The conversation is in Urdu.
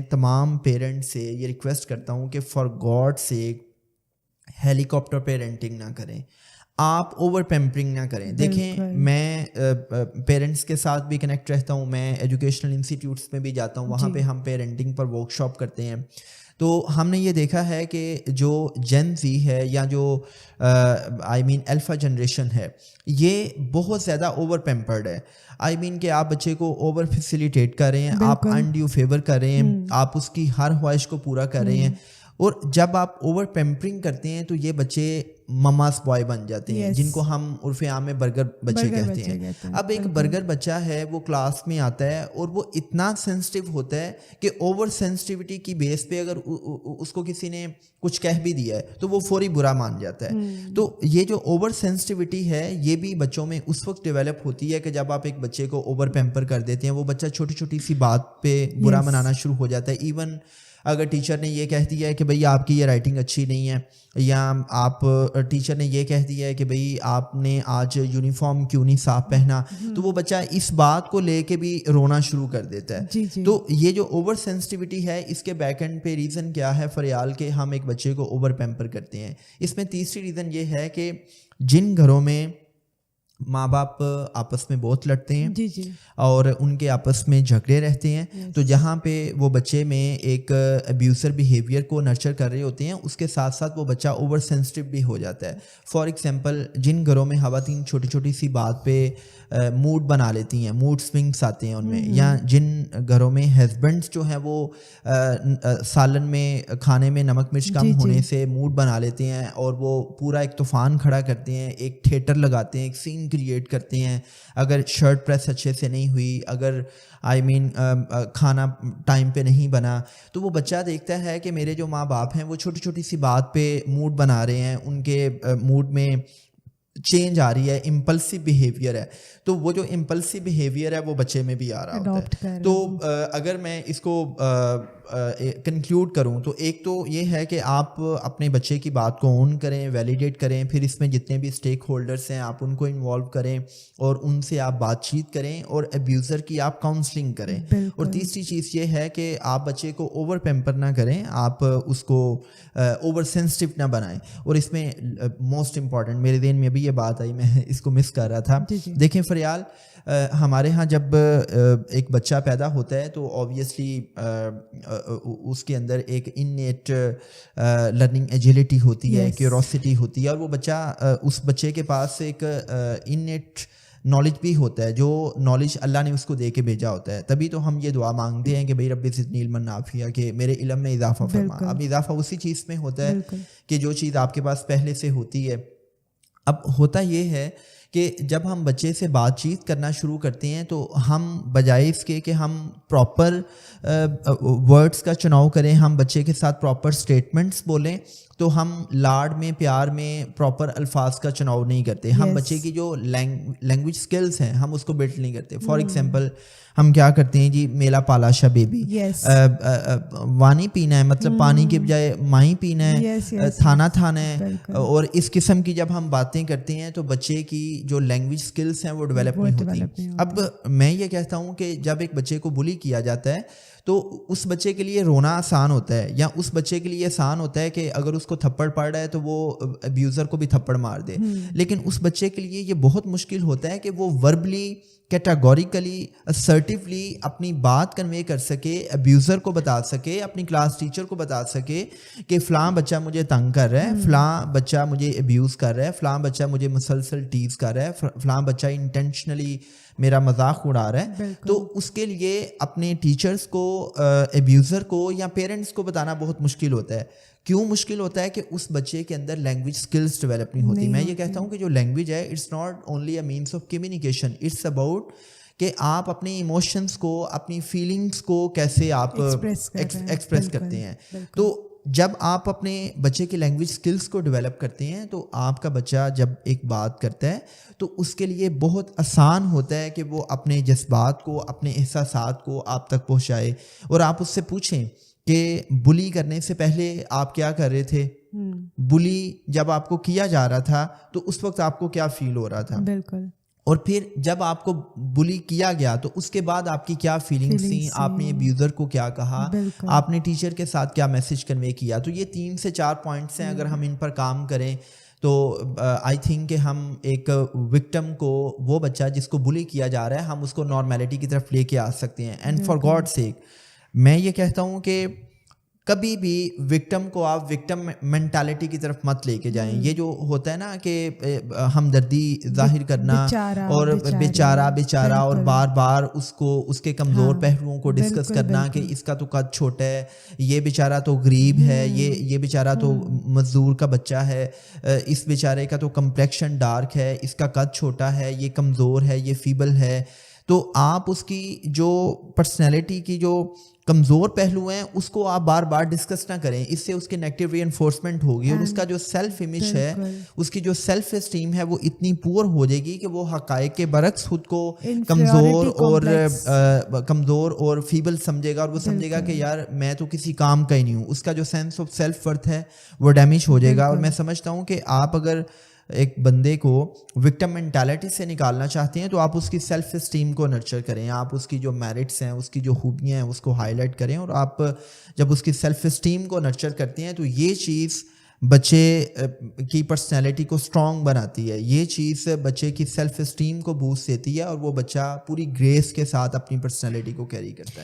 تمام پیرنٹس سے یہ ریکویسٹ کرتا ہوں کہ for God sake helicopter parenting نہ کریں, آپ اوور پیمپرنگ نہ کریں. دیکھیں میں پیرنٹس کے ساتھ بھی کنیکٹ رہتا ہوں, میں ایجوکیشنل انسٹیٹیوٹس میں بھی جاتا ہوں, وہاں پہ ہم پیرنٹنگ پر ورک شاپ کرتے ہیں. تو ہم نے یہ دیکھا ہے کہ جو جین زی ہے یا جو الفا جنریشن ہے, یہ بہت زیادہ اوور پیمپرڈ ہے. کہ آپ بچے کو اوور فیسیلیٹیٹ کر رہے ہیں, آپ انڈیو فیور کر رہے ہیں, آپ اس کی ہر خواہش کو پورا کر رہے ہیں. اور جب آپ اوور پیمپرنگ کرتے ہیں تو یہ بچے مماز بوائے بن جاتے ہیں, جن کو ہم عرف عام میں برگر بچے کہتے ہیں. اب ایک برگر بچہ ہے, وہ کلاس میں آتا ہے اور وہ اتنا سینسٹیو ہوتا ہے کہ اوور سینسٹیوٹی کی بیس پہ اگر اس کو کسی نے کچھ کہہ بھی دیا ہے تو وہ فوری برا مان جاتا ہے. تو یہ جو اوور سینسٹیوٹی ہے یہ بھی بچوں میں اس وقت ڈیولپ ہوتی ہے کہ جب آپ ایک بچے کو اوور پیمپر کر دیتے ہیں, وہ بچہ چھوٹی چھوٹی سی بات پہ برا منانا شروع ہو جاتا ہے. ایون اگر ٹیچر نے یہ کہہ دیا ہے کہ بھئی آپ کی یہ رائٹنگ اچھی نہیں ہے, یا آپ ٹیچر نے یہ کہہ دیا ہے کہ بھئی آپ نے آج یونیفارم کیوں نہیں صاف پہنا, تو وہ بچہ اس بات کو لے کے بھی رونا شروع کر دیتا ہے. تو یہ جو اوور سینسٹیوٹی ہے, اس کے بیک اینڈ پہ ریزن کیا ہے فریال کہ ہم ایک بچے کو اوور پیمپر کرتے ہیں. اس میں تیسری ریزن یہ ہے کہ جن گھروں میں ماں باپ آپس میں بہت لڑتے ہیں اور ان کے آپس میں جھگڑے رہتے ہیں, تو جہاں پہ وہ بچے میں ایک ابیوزر بیہیویئر کو نرچر کر رہے ہوتے ہیں, اس کے ساتھ ساتھ وہ بچہ اوور سینسٹیو بھی ہو جاتا ہے. فار ایگزامپل جن گھروں میں خواتین چھوٹی چھوٹی سی بات پہ موڈ بنا لیتی ہیں, موڈ سوئنگس آتے ہیں ان میں, یا جن گھروں میں ہسبینڈس جو ہیں وہ سالن میں کھانے میں نمک مرچ کم ہونے سے موڈ بنا لیتے ہیں اور وہ پورا ایک طوفان کھڑا کرتے ہیں, ایک تھیٹر لگاتے ہیں, ایک سین کریٹ کرتے ہیں. اگر شرٹ پریس اچھے سے نہیں ہوئی, اگر کھانا ٹائم پہ نہیں بنا, تو وہ بچہ دیکھتا ہے کہ میرے جو ماں باپ ہیں وہ چھوٹی چھوٹی سی بات پہ موڈ بنا رہے ہیں, ان کے موڈ میں چینج آ رہی ہے, امپلسو بیہیویئر ہے. تو وہ جو امپلسو بیہیویئر ہے وہ بچے میں بھی آ رہا ہوتا ہے. تو اگر میں اس کو کنکلوڈ کروں تو ایک تو یہ ہے کہ آپ اپنے بچے کی بات کو اون کریں, ویلیڈیٹ کریں, پھر اس میں جتنے بھی اسٹیک ہولڈرس ہیں آپ ان کو انوالو کریں اور ان سے آپ بات چیت کریں اور ابیوزر کی آپ کاؤنسلنگ کریں. اور تیسری چیز یہ ہے کہ آپ بچے کو اوور پیمپر نہ کریں, آپ اس کو اوور سینسٹیو نہ بنائیں. اور اس میں موسٹ امپورٹنٹ میرے ذہن میں بھی یہ بات آئی, میں اس کو مس کر رہا تھا. دیکھیں فریال, ہمارے ہاں جب ایک بچہ پیدا ہوتا ہے تو آبویسلی اس کے اندر ایک انیٹ لرننگ ایجیلٹی ہوتی ہے, کیوروسٹی ہوتی ہے, اور وہ بچہ اس بچے کے پاس ایک انیٹ نالج بھی ہوتا ہے, جو نالج اللہ نے اس کو دے کے بھیجا ہوتا ہے. تبھی تو ہم یہ دعا مانگتے ہیں کہ بھئی رب زدنی علما نافعا, کہ میرے علم میں اضافہ فرما. اب اضافہ اسی چیز میں ہوتا ہے کہ جو چیز آپ کے پاس پہلے سے ہوتی ہے. اب ہوتا یہ ہے کہ جب ہم بچے سے بات چیت کرنا شروع کرتے ہیں تو ہم بجائے اس کے کہ ہم پراپر ورڈز کا چناؤ کریں, ہم بچے کے ساتھ پراپر اسٹیٹمنٹس بولیں, تو ہم لاڈ میں پیار میں پراپر الفاظ کا چناؤ نہیں کرتے. ہم بچے کی جو لینگویج سکلز ہیں ہم اس کو بلڈ نہیں کرتے. فار ایگزامپل ہم کیا کرتے ہیں جی, میلا پالا شا بیبی, وانی پینا ہے, مطلب پانی کے بجائے مائی پینا ہے, تھانا تھانا ہے. اور اس قسم کی جب ہم باتیں کرتے ہیں تو بچے کی جو لینگویج سکلز ہیں وہ ڈیولپ نہیں ہوتی. اب میں یہ کہتا ہوں کہ جب ایک بچے کو بلی کیا جاتا ہے تو اس بچے کے لیے رونا آسان ہوتا ہے, یا اس بچے کے لیے آسان ہوتا ہے کہ اگر اس کو تھپڑ پڑ رہا ہے تو وہ ابیوزر کو بھی تھپڑ مار دے. لیکن اس بچے کے لیے یہ بہت مشکل ہوتا ہے کہ وہ وربلی, کیٹاگوریکلی, اسرٹیولی اپنی بات کنوے کر سکے, ابیوزر کو بتا سکے, اپنی کلاس ٹیچر کو بتا سکے کہ فلاں بچہ مجھے تنگ کر رہا ہے, فلاں بچہ مجھے ابیوز کر رہا ہے, فلاں بچہ مجھے مسلسل ٹیز کر رہا ہے, فلاں بچہ انٹینشنلی میرا مذاق اڑا رہا ہے. تو اس کے لیے اپنے ٹیچرز کو, ابیوزر کو یا پیرنٹس کو بتانا بہت مشکل ہوتا ہے. کیوں مشکل ہوتا ہے؟ کہ اس بچے کے اندر لینگویج سکلز ڈیولپ نہیں ہوتی. میں یہ کہتا ہوں کہ جو لینگویج ہے it's not only a means of communication, it's about کہ آپ اپنے ایموشنس کو, اپنی فیلنگس کو کیسے آپ ایکسپریس کرتے ہیں. تو جب آپ اپنے بچے کی لینگویج سکلز کو ڈیولپ کرتے ہیں تو آپ کا بچہ جب ایک بات کرتا ہے تو اس کے لیے بہت آسان ہوتا ہے کہ وہ اپنے جذبات کو, اپنے احساسات کو آپ تک پہنچائے. اور آپ اس سے پوچھیں کہ بلی کرنے سے پہلے آپ کیا کر رہے تھے, بلی جب آپ کو کیا جا رہا تھا تو اس وقت آپ کو کیا فیل ہو رہا تھا. بالکل. اور پھر جب آپ کو بلی کیا گیا تو اس کے بعد آپ کی کیا فیلنگس تھیں, آپ نے ابیوزر کو کیا کہا, آپ نے ٹیچر کے ساتھ کیا میسج کنوے کیا. تو یہ 3 سے 4 پوائنٹس ہیں, اگر ہم ان پر کام کریں تو آئی تھنک کہ ہم ایک وکٹم کو, وہ بچہ جس کو بلی کیا جا رہا ہے, ہم اس کو نارمیلٹی کی طرف لے کے آ سکتے ہیں. اینڈ فار گاڈ سیک میں یہ کہتا ہوں کہ کبھی بھی وکٹم کو آپ وکٹم مینٹالٹی کی طرف مت لے کے جائیں. یہ جو ہوتا ہے نا کہ ہمدردی ظاہر کرنا اور بیچارہ اور بار بار اس کو اس کے کمزور پہلوؤں کو ڈسکس کرنا کہ اس کا تو قد چھوٹا ہے, یہ بیچارہ تو غریب ہے, یہ بیچارہ تو مزدور کا بچہ ہے, اس بیچارے کا تو کمپلیکشن ڈارک ہے, اس کا قد چھوٹا ہے, یہ کمزور ہے, یہ فیبل ہے. تو آپ اس کی جو پرسنالٹی کی جو کمزور پہلو ہیں اس کو آپ بار بار ڈسکس نہ کریں. اس سے اس کی نیگیٹو ری انفورسمنٹ ہوگی اور اس کا جو سیلف امیج ہے, اس کی جو سیلف اسٹیم ہے, وہ اتنی پور ہو جائے گی کہ وہ حقائق کے برعکس خود کو کمزور اور فیبل سمجھے گا, اور وہ سمجھے گا کہ یار میں تو کسی کام کا ہی نہیں ہوں. اس کا جو سینس آف سیلف ورتھ ہے وہ ڈیمیج ہو جائے گا. اور میں سمجھتا ہوں کہ آپ اگر ایک بندے کو وکٹم مینٹالٹی سے نکالنا چاہتے ہیں تو آپ اس کی سیلف اسٹیم کو نرچر کریں, آپ اس کی جو میرٹس ہیں, اس کی جو خوبیاں ہیں اس کو ہائی لائٹ کریں. اور آپ جب اس کی سیلف اسٹیم کو نرچر کرتے ہیں تو یہ چیز بچے کی پرسنالٹی کو اسٹرانگ بناتی ہے, یہ چیز بچے کی سیلف اسٹیم کو بوسٹ دیتی ہے, اور وہ بچہ پوری گریس کے ساتھ اپنی پرسنالٹی کو کیری کرتا ہے.